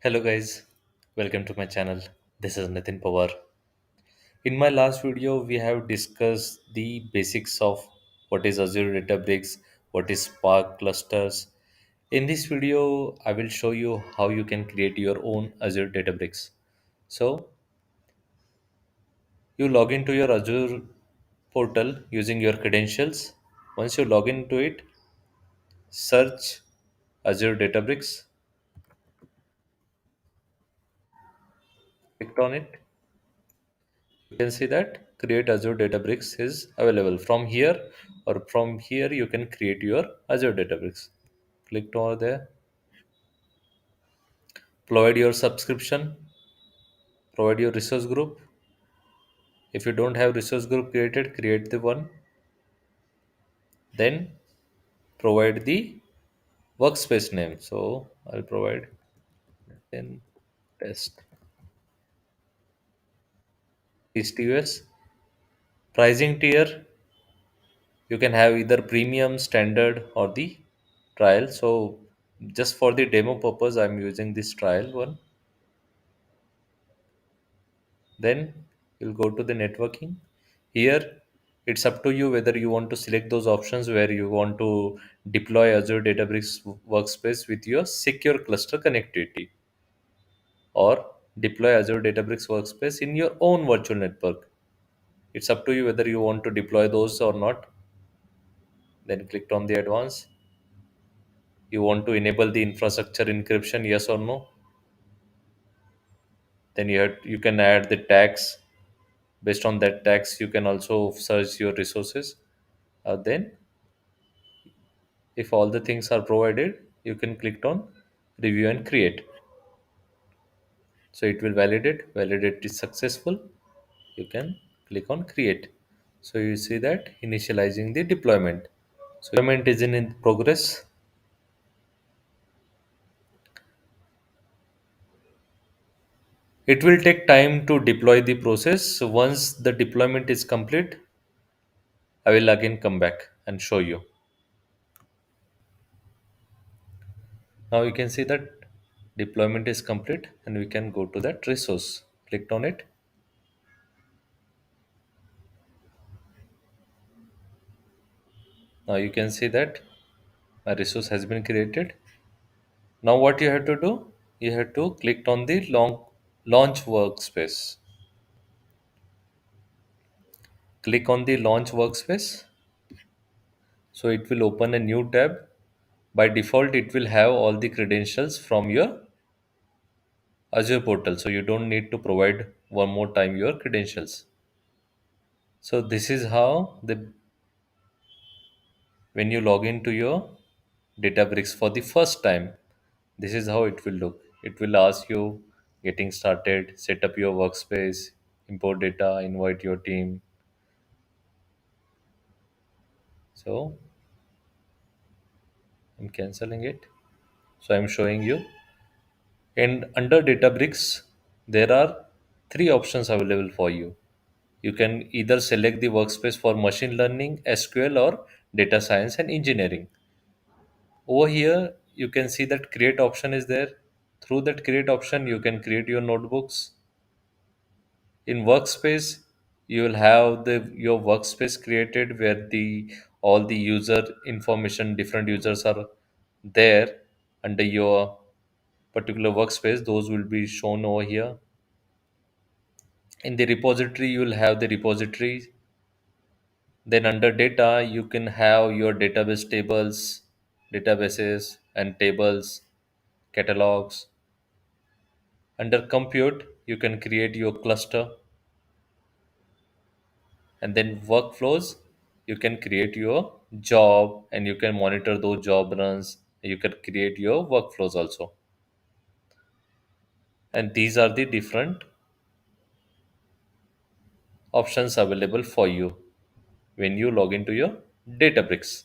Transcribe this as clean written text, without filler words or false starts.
Hello guys, welcome to my channel. This is Nitin Pawar. In my last video, we have discussed the basics of what is Azure Databricks, what is Spark clusters. In this video, I will show you how you can create your own Azure Databricks. So, you log into your Azure portal using your credentials. Once you log into it, search Azure Databricks, click on it. You can see that create Azure Databricks is available from here, or from here you can create your Azure Databricks. Click over there, provide your subscription, provide your resource group. If you don't have resource group created, create the one. Then provide the workspace name. So I'll provide then test TSTUS. Pricing tier, you can have either premium, standard, or the trial. So just for the demo purpose, I'm using this trial one. Then you'll go to the networking. Here, it's up to you whether you want to select those options where you want to deploy Azure Databricks workspace with your secure cluster connectivity, or deploy Azure Databricks workspace in your own virtual network. It's up to you whether you want to deploy those or not. Then click on the advanced. You want to enable the infrastructure encryption, yes or no. Then you can add the tags. Based on that tags, you can also search your resources. Then if all the things are provided, you can click on review and create. So it will validate is successful. You can click on create. So you see that initializing the deployment. So deployment is in progress. It will take time to deploy the process. So once the deployment is complete, I will again come back and show you. Now you can see that deployment is complete and we can go to that resource. Click on it. Now you can see that a resource has been created. Now what you have to do? You have to click on the launch workspace. Click on the launch workspace. So it will open a new tab. By default, it will have all the credentials from your Azure portal. So you don't need to provide one more time your credentials. So this is how when you log into your Databricks for the first time, this is how it will look. It will ask you getting started, set up your workspace, import data, invite your team. So I'm canceling it. So I'm showing you. And under Databricks, there are three options available for you. You can either select the workspace for machine learning, SQL, or data science and engineering. Over here, you can see that create option is there. Through that create option, you can create your notebooks. In workspace, you will have your workspace created where the all the user information, different users are there under your particular workspace. Those will be shown over here. In the repository, you will have the repository. Then under data, you can have your database tables, databases and tables, catalogs. Under compute, you can create your cluster. And then workflows, you can create your job and you can monitor those job runs. You can create your workflows also. And these are the different options available for you when you log into your Databricks.